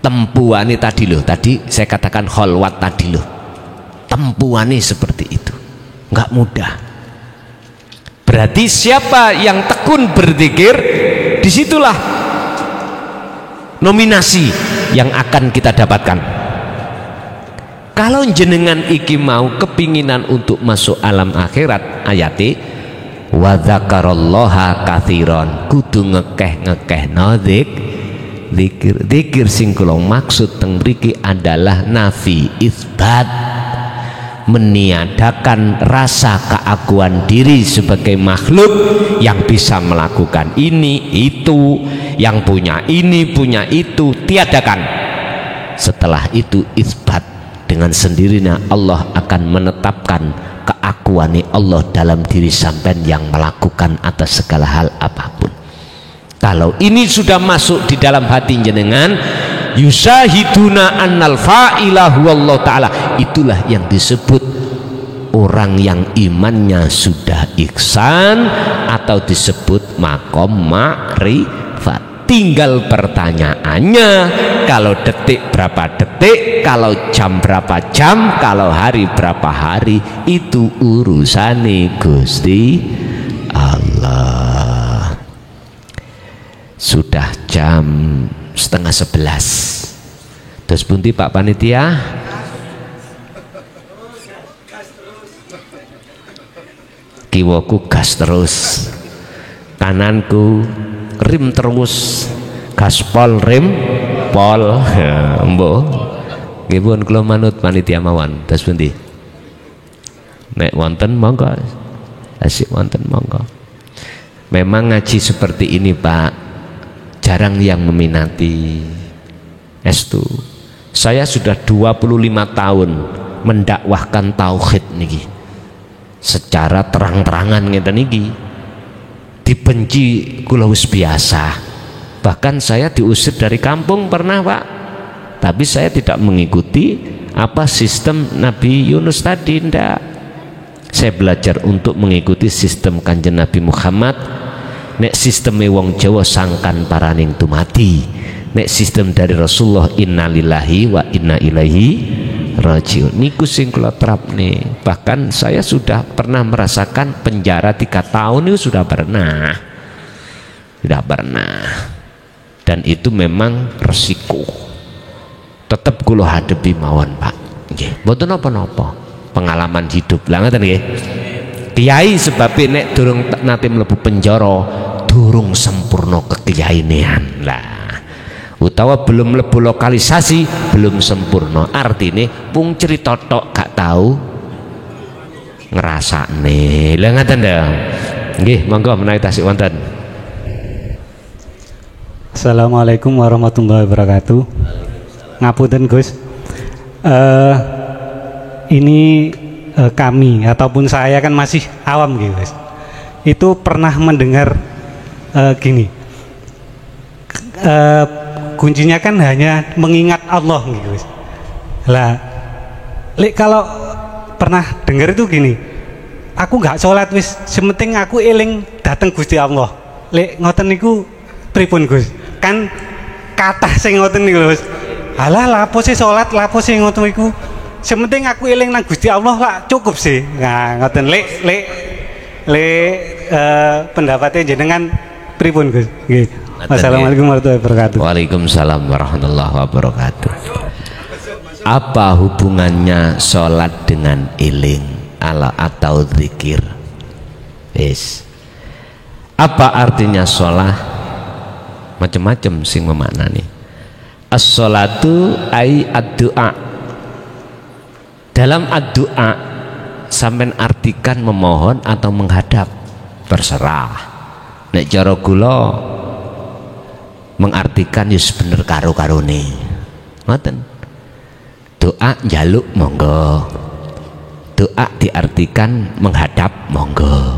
Tempuane tadi loh, tadi saya katakan kholwat tadi loh. Tempuane seperti itu, nggak mudah. Berarti siapa yang tekun berzikir, disitulah nominasi yang akan kita dapatkan. Kalau jenengan iki mau kepinginan untuk masuk alam akhirat, ayati wa dzakarallaha katsiran, kudu ngekeh-ngekehno zikir sing kula maksud teng mriki adalah nafi isbat, meniadakan rasa keakuan diri sebagai makhluk yang bisa melakukan ini itu, yang punya ini punya itu, tiadakan. Setelah itu isbat, dengan sendirinya Allah akan menetapkan keakuan Allah dalam diri sampean yang melakukan atas segala hal apapun. Kalau ini sudah masuk di dalam hati jenengan, yusahiduna annal fa'ilahu Allah ta'ala, itulah yang disebut orang yang imannya sudah ihsan atau disebut makom ma'rifat. Tinggal pertanyaannya, kalau detik berapa detik, kalau jam berapa jam, kalau hari berapa hari, itu urusane Gusti Allah. Sudah jam 10:30. Terus bunti Pak Panitia? Kiwaku gas terus, kananku rim terus, gaspol rim pol. Mbok nggih pun kula manut panitia mawon. Terus bunti? Nek wonten monggo, asik wonten monggo. Memang ngaji seperti ini Pak, jarang yang meminati. Estu, saya sudah 25 tahun mendakwahkan tauhid niki secara terang-terangan ngeten niki. Dibenci kula wis biasa, bahkan saya diusir dari kampung pernah Pak, tapi saya tidak mengikuti apa sistem Nabi Yunus tadi, ndak. Saya belajar untuk mengikuti sistem Kanjeng Nabi Muhammad. Nek sistem wong Jawa sangkan paraning tumati, nek sistem dari Rasulullah innalillahi wa inna ilaihi rajiun, niku sing kula terapne. Bahkan saya sudah pernah merasakan penjara 3 tahun, itu sudah pernah, dan itu memang resiko. Tetap kula hadepi mawon Pak, nggih mboten napa-napa, pengalaman hidup lah ngoten nggih. Kiai sebab nek durung nate mlebu penjara durung sempurna kekiyainean lah, utawa belum mlebu lokalisasi belum sempurna, artine pung cerita tok gak tahu ngrasakne. Lah ngaten ndak? Nggih, monggo menawi tasik wonten. Assalamualaikum warahmatullahi wabarakatuh. Ngapunten Gus. Ini kami ataupun saya kan masih awam gitu Gus. Itu pernah mendengar gini. Kuncinya kan hanya mengingat Allah gitu. Lah, kalau pernah dengar itu gini, aku nggak sholat wis, sementing aku eling dateng Gusti Allah. Lek ngoten niku pripun Gus? Kan kata sing ngoten niku Gus. Alah lapo sih sholat, lapo sih ngoten niku. Sementing aku eling nang Gusti Allah lah cukup sih. Nah, ngoten lek pendapatnya jenengan pripun Gus? Nggih. Wassalamualaikum warahmatullahi wabarakatuh. Waalaikumsalam warahmatullahi wabarakatuh. Apa hubungannya sholat dengan eling ala atau zikir? Yes. Apa artinya sholat? Macam-macam sing memaknani. As-sholatu ai ad-du'a. Dalam ad-du'a sampean artikan memohon atau menghadap, terserah. Nek cara kula mengartikan yus bener karo-karone ngoten. Doa njaluk monggo, doa diartikan menghadap monggo.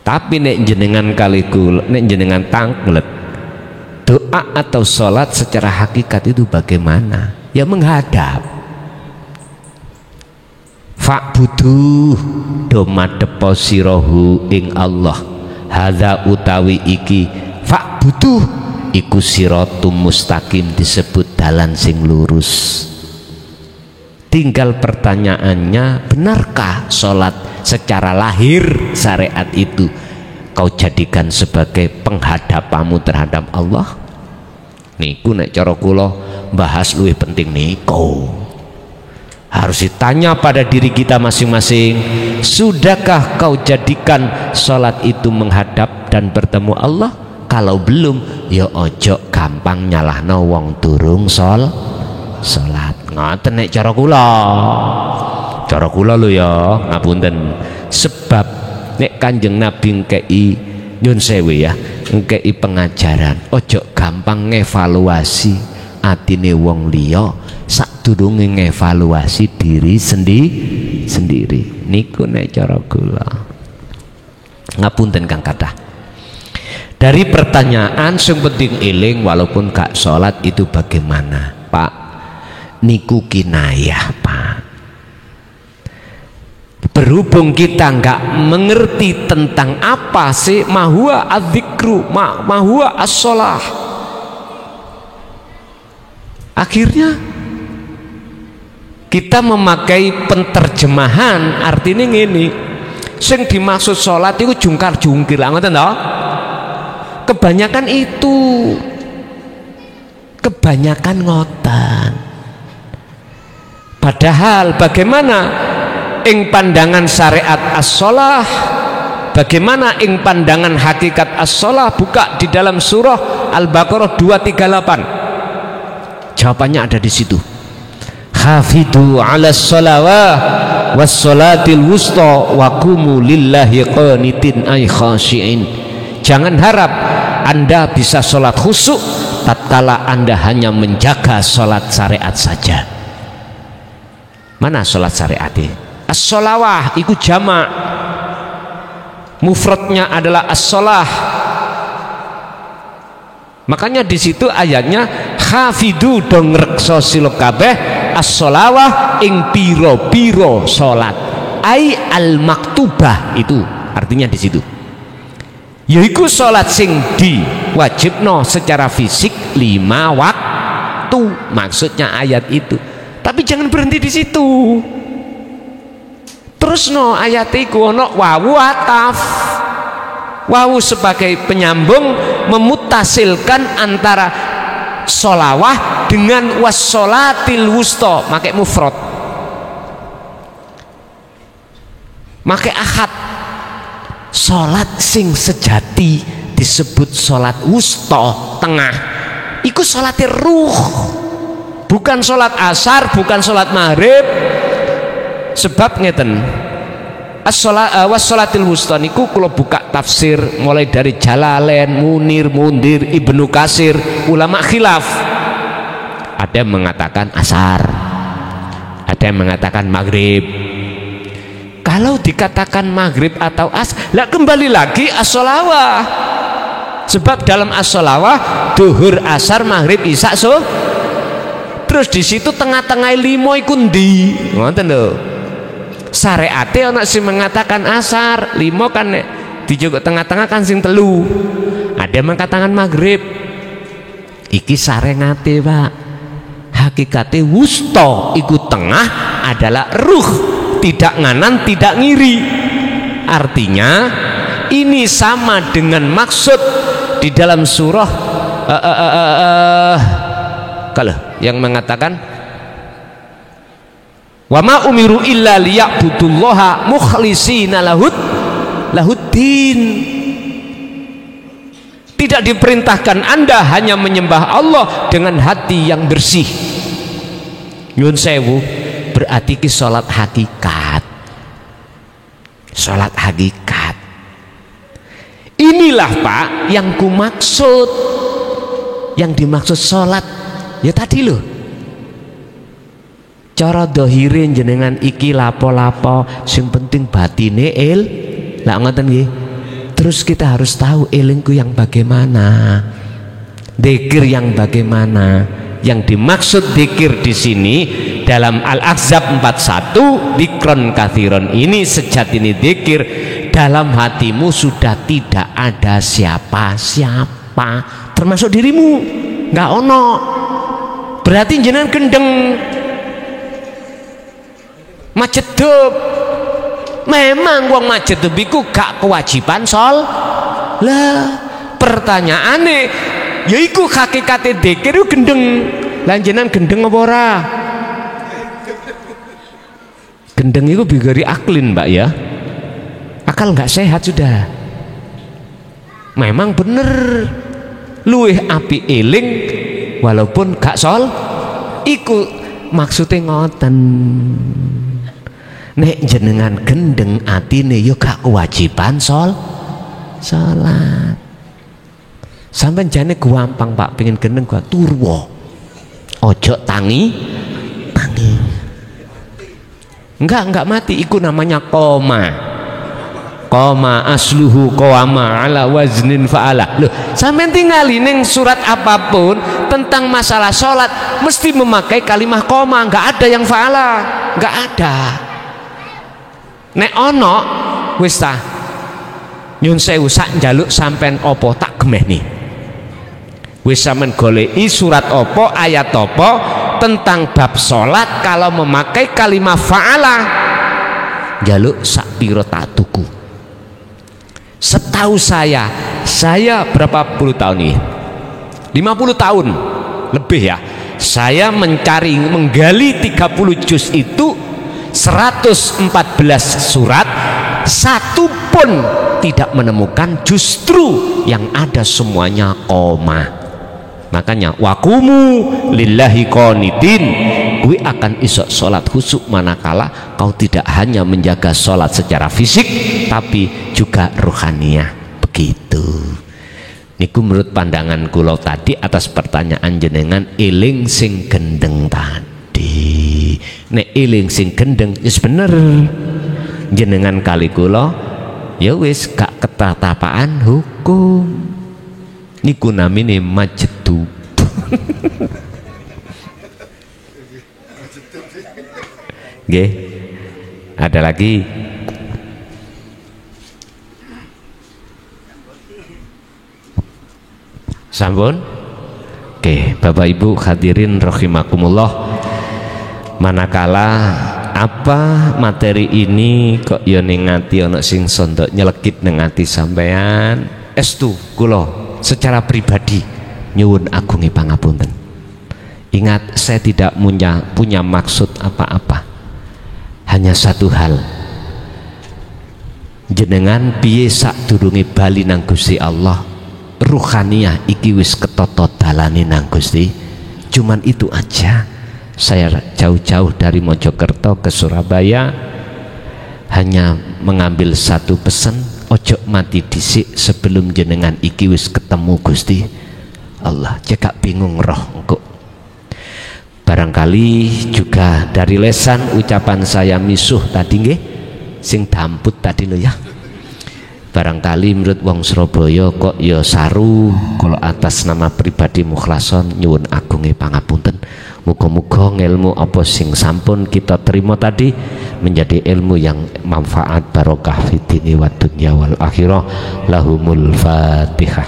Tapi nek jenengan kaliku, nek jenengan tanglet, doa atau sholat secara hakikat itu bagaimana? Ya menghadap. Fa'budu do madhepa sirahu ing Allah. Hadza utawi iki fa'budu iku siratum mustaqim, disebut dalan sing lurus. Tinggal pertanyaannya, benarkah sholat secara lahir syariat itu kau jadikan sebagai penghadapanmu terhadap Allah? Niku nek cara kula bahas luwih penting niku. Harus ditanya pada diri kita masing-masing, Sudahkah kau jadikan sholat itu menghadap dan bertemu Allah? Kalau belum, ya ojo gampang nyalahno wong durung sholat. Ngoten nek cara kula lho ya, ngapunten. Sebab nek Kanjeng Nabi ngkei nyun sewu ya, ngkei pengajaran, ojo gampang ngevaluasi atine wong liya sadurunge ngevaluasi diri sendiri. Niku nek cara kula. Ngapunten Kang kathah. Dari pertanyaan sing penting eling walaupun gak sholat itu bagaimana, Pak? Niku kinayah, Pak. Berhubung kita nggak mengerti tentang apa sih mahua adzikru, mahua as-sholah, akhirnya kita memakai penterjemahan artinya ngene, sing dimaksud sholat itu jungkar-jungkir, ngoten toh? Kebanyakan itu, kebanyakan ngoten. Padahal bagaimana ing pandangan syariat as-sholah, bagaimana ing pandangan hakikat as-sholah? Buka di dalam surah Al-Baqarah 238. Jawabannya ada di situ. Hafidhu 'alas sholawah was sholatil wusta wa qumu lillahi qanitin ay khashi'in. Jangan harap Anda bisa sholat khusyuk tatkala Anda hanya menjaga sholat syariat saja. Mana sholat syariatnya? As-sholawah itu jamak, mufradnya adalah as-sholah. Makanya di situ ayatnya hafidu dong rekso silo kabeh as-sholawah ing piro-piro sholat ai al-maktubah, itu artinya di situ. Yaiku sholat sing diwajibno secara fisik 5 waktu, maksudnya ayat itu. Tapi jangan berhenti di situ. Terus no ayat iku ono wawu ataf. Wawu sebagai penyambung memutasilkan antara sholawah dengan wassolatil wusta, make mufrad, make ahad. Sholat sing sejati disebut sholat wusta, tengah. Iku sholatir ruh, bukan sholat asar, bukan sholat maghrib. Sebab ngeten, wassolatil wusta niku kula buka tafsir mulai dari Jalalain, Munir, Mundir, Ibnu Katsir, ulama khilaf. Ada yang mengatakan asar, ada yang mengatakan maghrib. Kalau dikatakan maghrib atau lah kembali lagi as-sholawah. Sebab dalam as-sholawah duhur, asar, maghrib, isya, terus di situ tengah-tengah 5 iku ndi? Ngoten lho. Syariate ana sing mengatakan asar, 5 kan nek dijogok tengah-tengah kan sing 3. Ada yang mengatakan maghrib. Iki sarengate, Pak. Hakikate wusta iku tengah adalah ruh, tidak nganan, tidak ngiri. Artinya ini sama dengan maksud di dalam surah kalau yang mengatakan wa ma umiru illa liya'budullaha mukhlishina lahuddin. Tidak diperintahkan Anda hanya menyembah Allah dengan hati yang bersih. Nyun sewu, berarti ki sholat hakikat. Sholat hakikat inilah Pak yang ku maksud. Yang dimaksud sholat ya tadi loh, cara dohirin jenengan iki lapo-lapo, sing penting batine lah ngoten nggih. Terus kita harus tahu elingku yang bagaimana, dzikir yang bagaimana. Yang dimaksud dzikir di sini dalam Al-Ahzab 41, dzikron katsiron, ini sejatine dzikir dalam hatimu sudah tidak ada siapa-siapa termasuk dirimu, nggak ono. Berarti jenengan gendeng majedub. Memang wong majedub iku gak kewajiban lah. Pertanyaane yaiku hakikate dzikir ku gendeng. Lah jenengan gendeng apa ora? Gendeng itu bigari aklin, Mbak ya. akal nggak sehat sudah. Memang bener luwih api eling walaupun gak sol iku maksudnya ngoten. Nek jenengan gendeng atine yo gak kewajiban salat. Sampai jane gampang Pak, pengen gendeng gua turwo. Ojo tangi. Enggak mati, iku namanya koma. Koma asluhu qawama ala waznin fa'ala. Loh, sampean tingali ning surat apapun tentang masalah sholat mesti memakai kalimah koma, enggak ada yang fa'ala, enggak ada. Nek ono wis ta nyun sewu sak njaluk sampean opo tak gemehni. Wis sampean goleki surat opo, ayat opo tentang bab sholat kalau memakai kalimah fa'ala njaluk sak piro tak tuku. Setahu saya berapa puluh tahun ini, 50 tahun lebih ya, saya menggali 30 juz itu 114 surat, satu pun tidak menemukan, justru yang ada semuanya koma. Makanya wakumu lillahi qanitin, gue akan isok sholat khusyuk manakala kau tidak hanya menjaga sholat secara fisik tapi juga rohaniyah. Begitu niku menurut pandangan kula tadi atas pertanyaan jenengan eling sing gendeng tadi. Nek eling sing gendeng wis bener jenengan kali kula ya wis gak ketatapaan hukum. Niku namine majdub. Nggih. Ada lagi? Sampun? Oke, Bapak Ibu hadirin rahimakumullah. Manakala apa materi ini kok ya ning ati ana sing sondok nyelekit ning ati sampean, estu kula secara pribadi nyuwun agungi pangapunten. Ingat, saya tidak punya maksud apa-apa, hanya satu hal, jenengan piye sadurunge bali nang Gusti Allah, ruhaniyah iki wis ketata dalane nang Gusti. Cuman itu aja. Saya jauh-jauh dari Mojokerto ke Surabaya hanya mengambil satu pesan, ojo mati dhisik sebelum jenengan iki wis ketemu Gusti Allah. Cekak bingung roh engko. Barangkali juga dari lesan ucapan saya misuh tadi nggih, sing damput tadi lho ya. Barangkali menurut wong Surabaya kok ya saru, kalau atas nama pribadi mukhlason nyuwun agunge pangapunten. Muga-muga ilmu apa sing sampun kita terima tadi menjadi ilmu yang manfaat barokah fid dini wad dunya wal akhirah. Lahumul Fatihah.